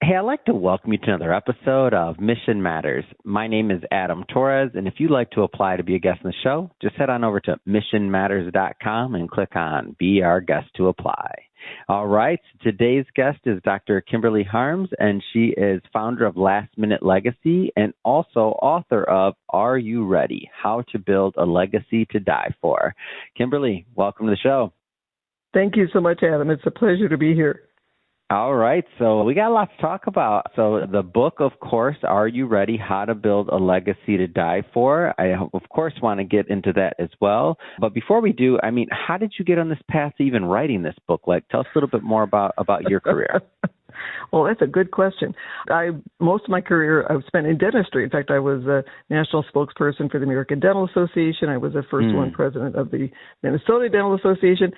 Hey, I'd like to welcome you to another episode of Mission Matters. My name is Adam Torres, and if you'd like to apply to be a guest on the show, just head on over to missionmatters.com and click on Be Our Guest to apply. All right, today's guest is Dr. Kimberly Harms, and she is founder of Last Minute Legacy and also author of Are You Ready? How to Build a Legacy to Die For. Kimberly, welcome to the show. Thank you so much, Adam. It's a pleasure to be here. All right, so we got a lot to talk about. So the book, of course, Are You Ready? How to Build a Legacy to Die For. I, of course, want to get into that as well. But before we do, how did you get on this path to even writing this book? Tell us a little bit more about your career. Well, that's a good question. Most of my career I've spent in dentistry. In fact, I was a national spokesperson for the American Dental Association. I was the first one president of the Minnesota Dental Association.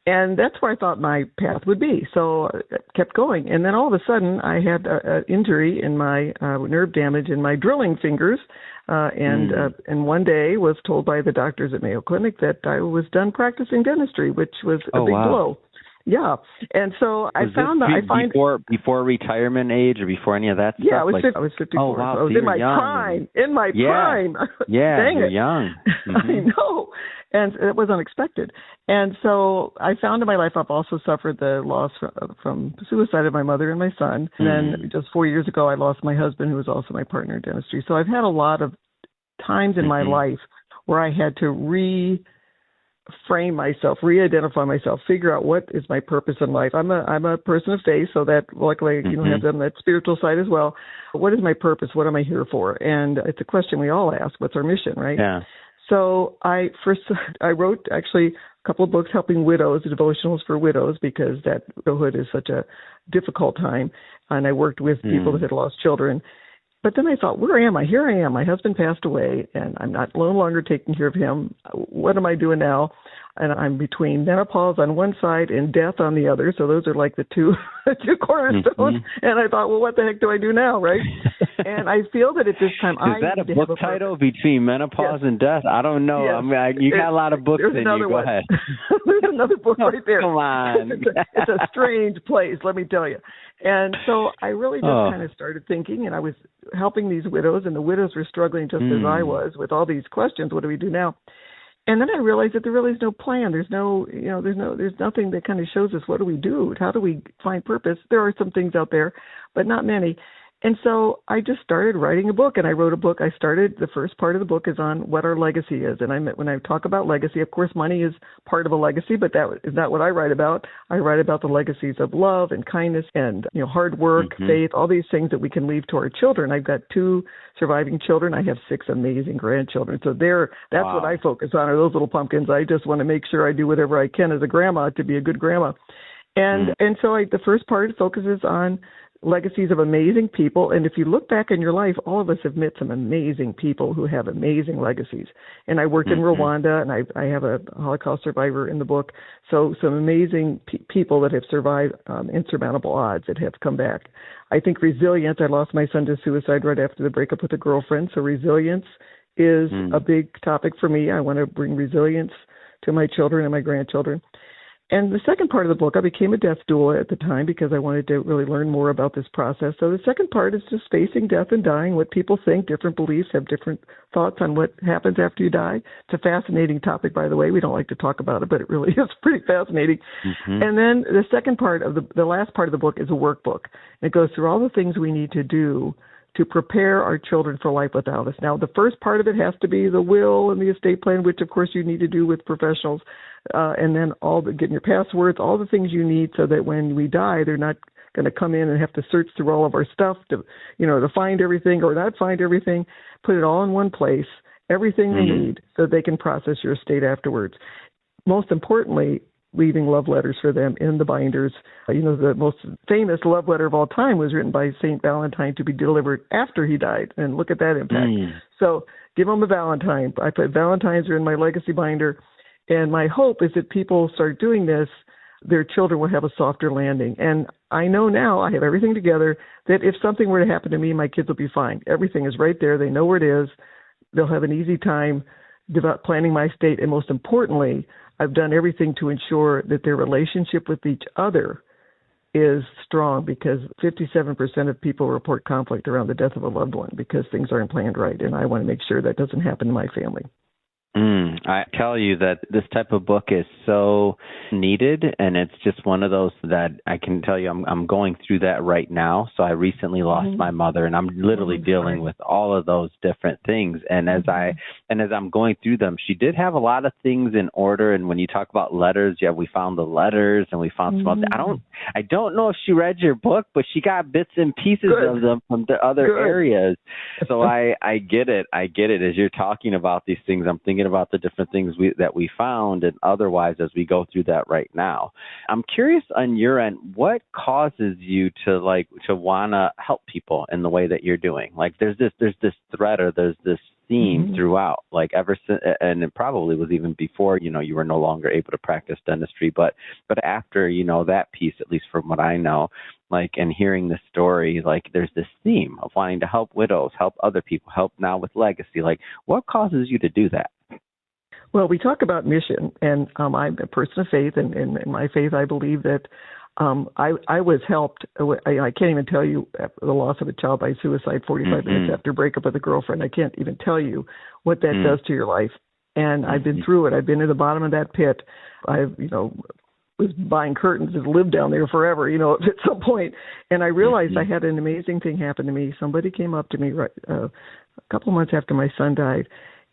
And that's where I thought my path would be. So I kept going. And then all of a sudden, I had an injury in my nerve damage in my drilling fingers. And one day was told by the doctors at Mayo Clinic that I was done practicing dentistry, which was a big blow. Yeah. And so before retirement age or before any of that stuff? Yeah, I was 54. Oh, wow. So I was in my prime. In my prime. Yeah, Dang you're it. young. Mm-hmm. I know. And it was unexpected. And so I found in my life I've also suffered the loss from suicide of my mother and my son. And then just 4 years ago, I lost my husband, who was also my partner in dentistry. So I've had a lot of times in my life where I had to reframe myself, re-identify myself, figure out what is my purpose in life. I'm a person of faith, so that luckily have done that spiritual side as well. What is my purpose? What am I here for? And it's a question we all ask. What's our mission, right? Yeah. So I wrote actually a couple of books helping widows, devotionals for widows, because that widowhood is such a difficult time. And I worked with people that had lost children. But then I thought, where am I? Here I am. My husband passed away, and I'm no longer taking care of him. What am I doing now? And I'm between menopause on one side and death on the other. So those are like the two cornerstones. And I thought, well, what the heck do I do now, right? And I feel that at this time, is that a book title, Between Menopause and Death? I don't know. Yes. You got a lot of books in you. Go ahead. There's another book right there. Come on. It's a strange place, let me tell you. And so I really just kind of started thinking, and I was helping these widows, and the widows were struggling just as I was with all these questions. What do we do now? And then I realized that there really is no plan. There's nothing that kind of shows us what do we do? How do we find purpose? There are some things out there, but not many. And so I just started writing a book, and I wrote a book. The first part of the book is on what our legacy is. And when I talk about legacy, of course, money is part of a legacy, but that is not what I write about. I write about the legacies of love and kindness and, hard work, faith, all these things that we can leave to our children. I've got 2 surviving children. I have 6 amazing grandchildren. So that's what I focus on, are those little pumpkins. I just want to make sure I do whatever I can as a grandma to be a good grandma. And so the first part focuses on legacies of amazing people. And if you look back in your life, all of us have met some amazing people who have amazing legacies. And I worked in Rwanda, and I have a Holocaust survivor in the book. So some amazing people that have survived insurmountable odds that have come back. I think resilience. I lost my son to suicide right after the breakup with a girlfriend. So resilience is a big topic for me. I want to bring resilience to my children and my grandchildren. And the second part of the book, I became a death doula at the time because I wanted to really learn more about this process. So the second part is just facing death and dying, what people think, different beliefs, have different thoughts on what happens after you die. It's a fascinating topic, by the way. We don't like to talk about it, but it really is pretty fascinating. And then the second part of the last part of the book is a workbook. And it goes through all the things we need to do to prepare our children for life without us. Now, the first part of it has to be the will and the estate plan, which, of course, you need to do with professionals, and then getting your passwords, all the things you need so that when we die, they're not going to come in and have to search through all of our stuff to find everything or not find everything. Put it all in one place, everything they need, so they can process your estate afterwards. Most importantly, leaving love letters for them in the binders. The most famous love letter of all time was written by St. Valentine to be delivered after he died. And look at that impact. So give them a Valentine. I put Valentines are in my legacy binder. And my hope is that people start doing this, their children will have a softer landing. And I know now, I have everything together, that if something were to happen to me, my kids will be fine. Everything is right there. They know where it is. They'll have an easy time planning my estate. And most importantly, I've done everything to ensure that their relationship with each other is strong because 57% of people report conflict around the death of a loved one because things aren't planned right. And I want to make sure that doesn't happen to my family. I tell you that this type of book is so needed, and it's just one of those that I can tell you I'm going through that right now. So I recently lost my mother, and I'm literally dealing with all of those different things. And as I'm going through them, she did have a lot of things in order. And when you talk about letters, we found the letters, and we found some other. I don't know if she read your book, but she got bits and pieces of them from the other areas. So I get it. I get it. As you're talking about these things, I'm thinking about the different things that we found and otherwise as we go through that right now. I'm curious on your end, what causes you to want to help people in the way that you're doing? Like there's this thread or there's this theme throughout, like ever since, and it probably was even before, you were no longer able to practice dentistry, but after, that piece, at least from what I know, and hearing the story, there's this theme of wanting to help widows, help other people, help now with legacy. What causes you to do that? Well, we talk about mission, and I'm a person of faith, and in my faith, I believe that I was helped. I can't even tell you the loss of a child by suicide 45 minutes after breakup with a girlfriend. I can't even tell you what that does to your life. And I've been through it. I've been at the bottom of that pit. I've, was buying curtains and lived down there forever, at some point. And I realized I had an amazing thing happen to me. Somebody came up to me a couple of months after my son died,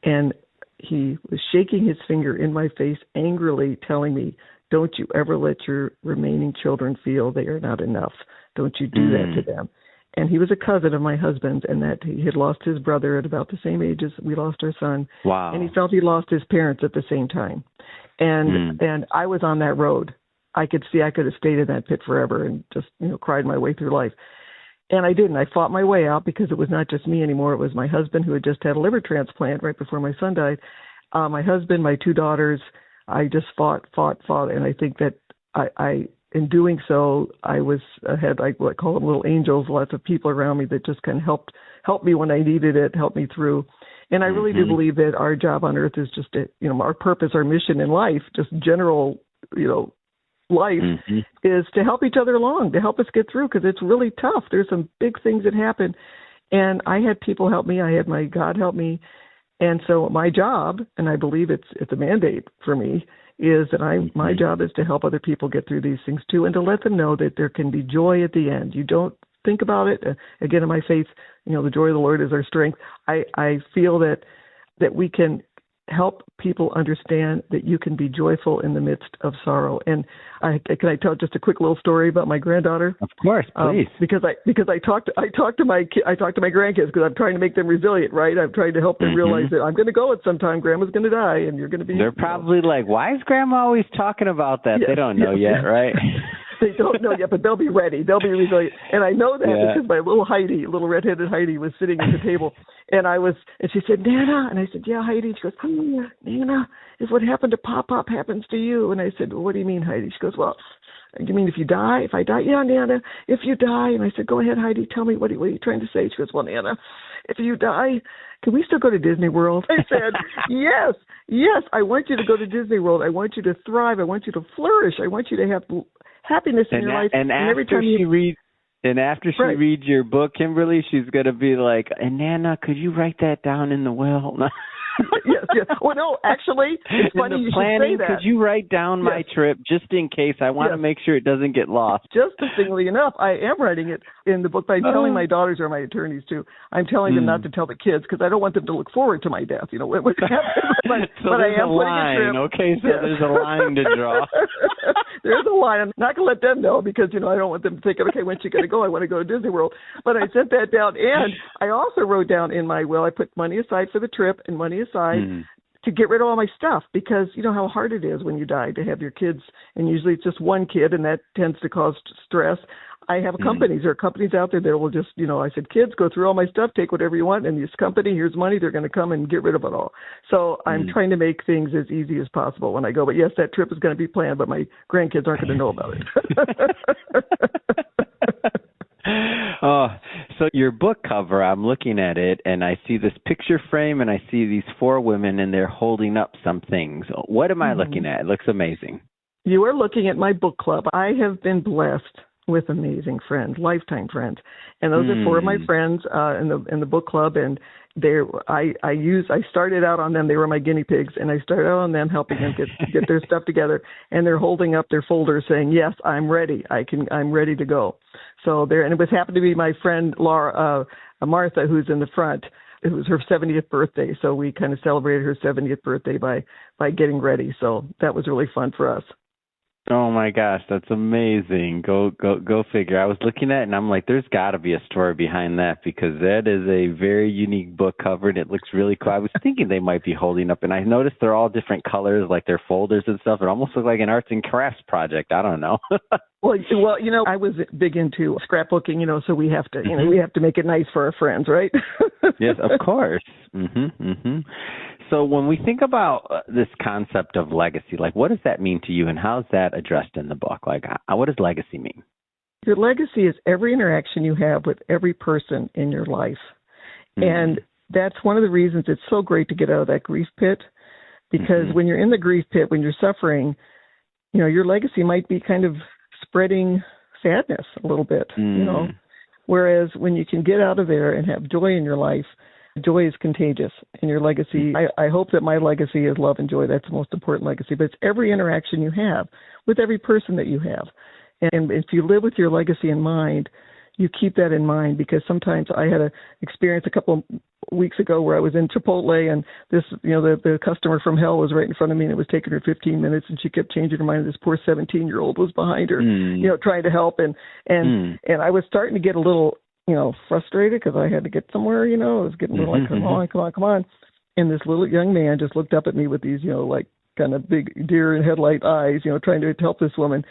and he was shaking his finger in my face angrily, telling me, "Don't you ever let your remaining children feel they are not enough. Don't you do that to them." And he was a cousin of my husband's, and that he had lost his brother at about the same age as we lost our son. Wow. And he felt he lost his parents at the same time. And I was on that road. I could see I could have stayed in that pit forever and just, cried my way through life. And I didn't. I fought my way out because it was not just me anymore. It was my husband who had just had a liver transplant right before my son died. My husband, my two daughters, I just fought. And I think that I in doing so, I had what I call them little angels, lots of people around me that just kind of helped me when I needed it, helped me through. And I really do believe that our job on earth is just our purpose, our mission in life, just general, life is to help each other along, to help us get through, because it's really tough. There's some big things that happen. And I had people help me. I had my God help me. And so my job, and I believe it's a mandate for me, is that my job is to help other people get through these things too, and to let them know that there can be joy at the end. You don't think about it. Again, in my faith, the joy of the Lord is our strength. I feel that we can help people understand that you can be joyful in the midst of sorrow. And can I tell just a quick little story about my granddaughter? Of course, please. Because I talk to my grandkids because I'm trying to make them resilient, right? I'm trying to help them realize that I'm going to go at some time. Grandma's going to die, and you're going to be. They're probably like, why is Grandma always talking about that? Yes, they don't know yet, right? They don't know yet, but they'll be ready. They'll be resilient. And I know that because my little redheaded Heidi was sitting at the table, and she said, "Nana," and I said, "Yeah, Heidi." She goes, "Nana, if what happened to Pop happens to you." And I said, "Well, what do you mean, Heidi?" She goes, "Well, you mean if you die? If I die?" "Yeah, Nana, if you die." And I said, "Go ahead, Heidi, tell me, what are you trying to say?" She goes, "Well, Nana, if you die, can we still go to Disney World?" I said, yes, I want you to go to Disney World. I want you to thrive. I want you to flourish. I want you to have happiness in your life. And every time she reads your book, Kimberly, she's going to be like, "And Nana, could you write that down in the will?" Yes. Well, no, actually, it's funny you should say that. Could you write down my trip just in case? I want to make sure it doesn't get lost. Just interestingly enough, I am writing it in the book, but I'm telling my daughters or my attorneys too. I'm telling them not to tell the kids because I don't want them to look forward to my death. What happens. But I am putting a trip. Okay, so there's a line to draw. There's a line. I'm not going to let them know because, I don't want them to think, okay, when's she going to go? I want to go to Disney World. But I sent that down. And I also wrote down in my will, I put money aside for the trip and money aside to get rid of all my stuff because you know how hard it is when you die to have your kids. And usually it's just one kid, and that tends to cause stress. I have companies. There are companies out there that will just, I said, "Kids, go through all my stuff, take whatever you want, and this company, here's money, they're going to come and get rid of it all." So I'm trying to make things as easy as possible when I go. But yes, that trip is going to be planned, but my grandkids aren't going to know about it. Oh, so your book cover, I'm looking at it, and I see this picture frame, and I see these 4 women, and they're holding up some things. What am I looking at? It looks amazing. You are looking at my book club. I have been blessed with amazing friends, lifetime friends. And those are four of my friends in the book club, and I started out on them. They were my guinea pigs, and I started out on them, helping them get their stuff together, and they're holding up their folders saying, "Yes, I'm ready. I'm ready to go." So there, and it was happened to be my friend Martha, who's in the front. It was her 70th birthday, so we kind of celebrated her 70th birthday by getting ready. So that was really fun for us. Oh my gosh, that's amazing. Go figure. I was looking at it and I'm like, there's got to be a story behind that, because that is a very unique book cover and it looks really cool. I was thinking they might be holding up, and I noticed they're all different colors, like their folders and stuff. It almost looked like an arts and crafts project. I don't know. Well, I was big into scrapbooking, so we have to, we have to make it nice for our friends, right? Yes, of course. So when we think about this concept of legacy, like, what does that mean to you, and how is that addressed in the book? Like, what does legacy mean? Your legacy is every interaction you have with every person in your life. And that's one of the reasons it's so great to get out of that grief pit, because when you're in the grief pit, when you're suffering, your legacy might be kind of spreading sadness a little bit, whereas when you can get out of there and have joy in your life, joy is contagious. And your legacy, I hope that my legacy is love and joy. That's the most important legacy. But it's every interaction you have with every person that you have. And if you live with your legacy in mind, you keep that in mind, because sometimes I had an experience a couple of weeks ago where I was in Chipotle, and this, the customer from hell was right in front of me, and it was taking her 15 minutes, and she kept changing her mind. This poor 17-year-old was behind her, trying to help. And I was starting to get a little, frustrated, because I had to get somewhere, I was getting a little like, come on. And this little young man just looked up at me with these, like kind of big deer in headlight eyes, trying to help this woman.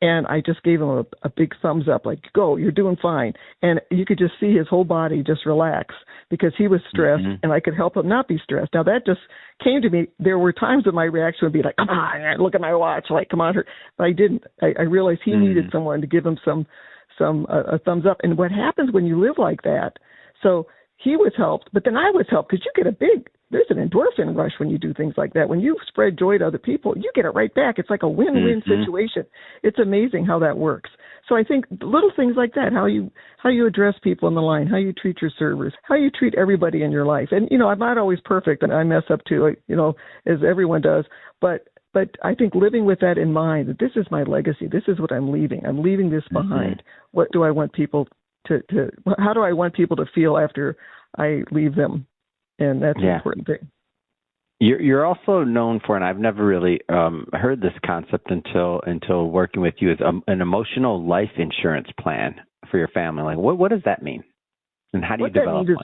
And I just gave him a big thumbs up, like, go, you're doing fine. And you could just see his whole body just relax, because he was stressed, and I could help him not be stressed. Now, that just came to me. There were times when my reaction would be like, come on, look at my watch, like, come on. But I didn't. I realized he needed someone to give him a thumbs up. And what happens when you live like that? So he was helped, but then I was helped, because you get there's an endorphin rush when you do things like that. When you spread joy to other people, you get it right back. It's like a win-win situation. It's amazing how that works. So I think little things like that, how you address people in the line, how you treat your servers, how you treat everybody in your life. And, I'm not always perfect, and I mess up too, as everyone does. But I think living with that in mind, that this is my legacy, this is what I'm leaving. I'm leaving this behind. What do I want people how do I want people to feel after I leave them? And that's an important thing. You're also known for, and I've never really heard this concept until working with you, is an emotional life insurance plan for your family. Like, what does that mean? And how do you develop one?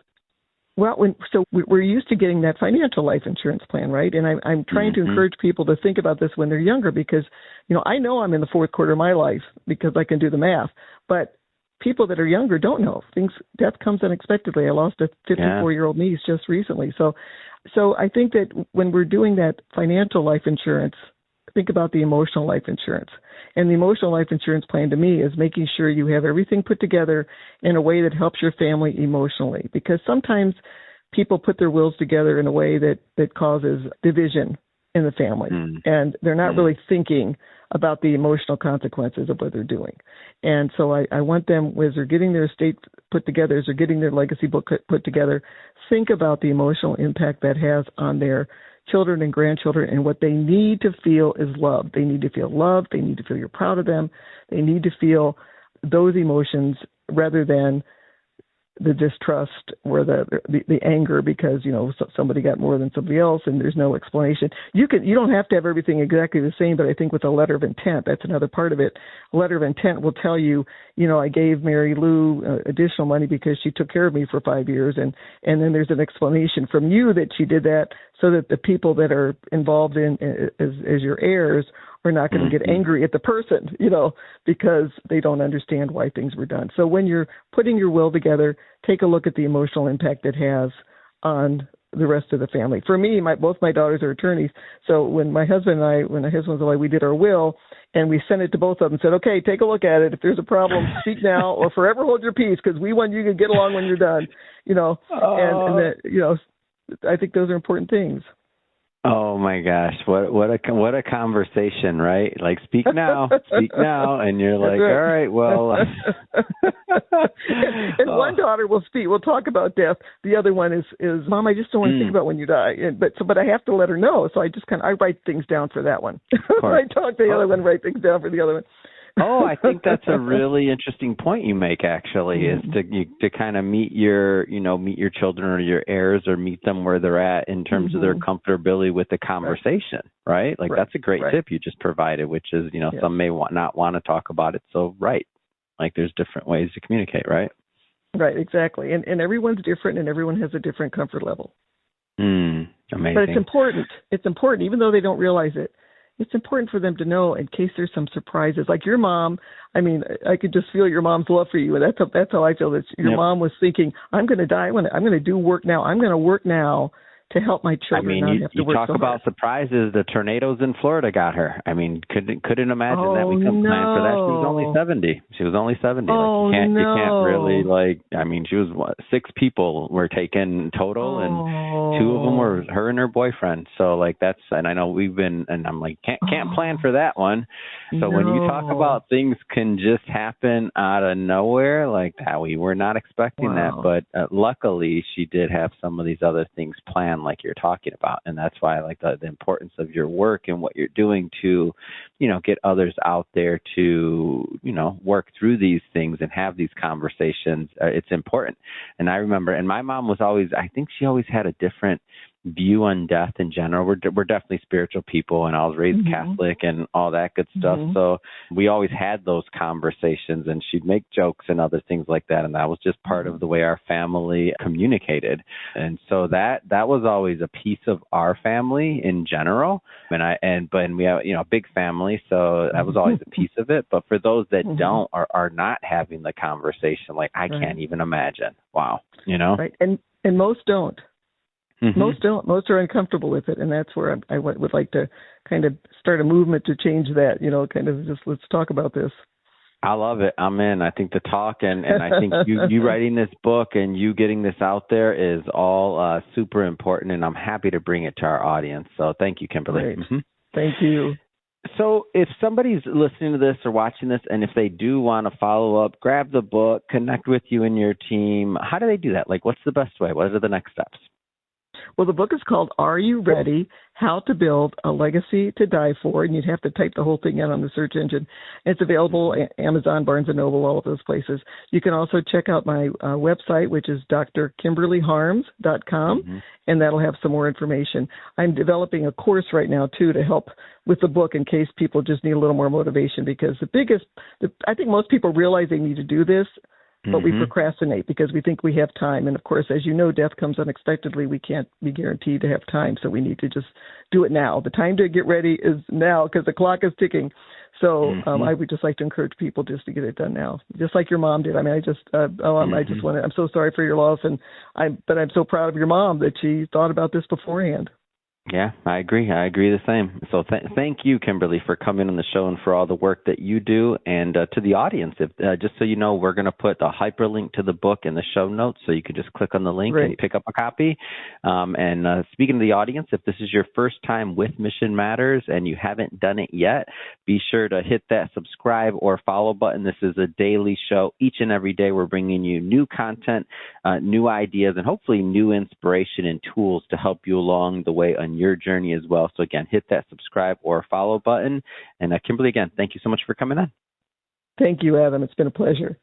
Well, we're used to getting that financial life insurance plan, right? And I'm trying to encourage people to think about this when they're younger, because, I know I'm in the fourth quarter of my life because I can do the math, but people that are younger don't know. Death comes unexpectedly. I lost a 54-year-old niece just recently. So I think that when we're doing that financial life insurance, think about the emotional life insurance. And the emotional life insurance plan, to me, is making sure you have everything put together in a way that helps your family emotionally. Because sometimes people put their wills together in a way that causes division in the family. And they're not really thinking about the emotional consequences of what they're doing. And so I want them, as they're getting their estate put together, as they're getting their legacy book put together, think about the emotional impact that has on their children and grandchildren, and what they need to feel is love. They need to feel loved. They need to feel you're proud of them. They need to feel those emotions rather than the distrust or the anger because, somebody got more than somebody else and there's no explanation. You don't have to have everything exactly the same, but I think with a letter of intent, that's another part of it. A letter of intent will tell you, I gave Mary Lou additional money because she took care of me for 5 years. And then there's an explanation from you that she did that so that the people that are involved in as your heirs are not going to get angry at the person, because they don't understand why things were done. So when you're putting your will together, take a look at the emotional impact it has on the rest of the family. For me, both my daughters are attorneys. So when my husband was alive, we did our will and we sent it to both of them and said, okay, take a look at it. If there's a problem, speak now or forever hold your peace, because we want you to get along when you're done, and I think those are important things. Oh my gosh, what a conversation, right? Like speak now, and you're like, all right, well. and one daughter will speak. We'll talk about death. The other one is Mom, I just don't want to think about when you die. But I have to let her know. So I write things down for that one. I talk to the other one, write things down for the other one. Oh, I think that's a really interesting point you make. Actually, is to kind of meet your children or your heirs, or meet them where they're at in terms of their comfortability with the conversation, right? Like that's a great tip you just provided, which is some may not want to talk about it. So like there's different ways to communicate, right? Right, exactly, and everyone's different, and everyone has a different comfort level. Amazing. But it's important. It's important, even though they don't realize it. It's important for them to know in case there's some surprises. Like your mom, I mean, I could just feel your mom's love for you. And that's how I feel. That your mom was thinking, I'm going to die. I'm going to do work now. I'm going to work now to help my children not have to work so hard. You talk about surprises. The tornadoes in Florida got her. I mean, couldn't imagine that we couldn't plan for that. She was only 70. Oh, like you can't really she was 6 people were taken total, and 2 of them were her and her boyfriend. So and I know and I'm like, can't plan for that one. So when you talk about things can just happen out of nowhere like that, we were not expecting that. But luckily, she did have some of these other things planned, like you're talking about, and that's why I like the importance of your work and what you're doing to get others out there to work through these things and have these conversations. It's important. And I remember, and my mom was I think she always had a different view on death in general. We're definitely spiritual people, and I was raised Catholic and all that good stuff. So we always had those conversations, and she'd make jokes and other things like that, and that was just part of the way our family communicated. And so that was always a piece of our family in general. And we have a big family, so that was always a piece of it. But for those that don't or are not having the conversation, like I can't even imagine. Wow, Right, and most don't. Most don't. Most are uncomfortable with it, and that's where I would like to kind of start a movement to change that. Kind of just let's talk about this. I love it. I'm in. I think the talk and I think you writing this book and you getting this out there is all super important, and I'm happy to bring it to our audience. So thank you, Kimberly. Right. Thank you. So if somebody's listening to this or watching this, and if they do want to follow up, grab the book, connect with you and your team, how do they do that? Like, what's the best way? What are the next steps? Well, the book is called Are You Ready? How to Build a Legacy to Die For, and you'd have to type the whole thing in on the search engine. It's available at Amazon, Barnes & Noble, all of those places. You can also check out my website, which is drkimberlyharms.com, and that'll have some more information. I'm developing a course right now, too, to help with the book in case people just need a little more motivation, because I think most people realize they need to do this, but we procrastinate because we think we have time. And, of course, as you know, death comes unexpectedly. We can't be guaranteed to have time, so we need to just do it now. The time to get ready is now because the clock is ticking. So I would just like to encourage people just to get it done now, just like your mom did. I mean, I'm so sorry for your loss, but I'm so proud of your mom that she thought about this beforehand. Yeah, I agree. The same. So thank you, Kimberly, for coming on the show and for all the work that you do. And to the audience, just so you know, we're going to put the hyperlink to the book in the show notes, so you can just click on the link and pick up a copy. And speaking to the audience, if this is your first time with Mission Matters and you haven't done it yet, be sure to hit that subscribe or follow button. This is a daily show. Each and every day we're bringing you new content, new ideas, and hopefully new inspiration and tools to help you along the way on your journey as well. So again, hit that subscribe or follow button. And Kimberly, again, thank you so much for coming on. Thank you, Adam. It's been a pleasure.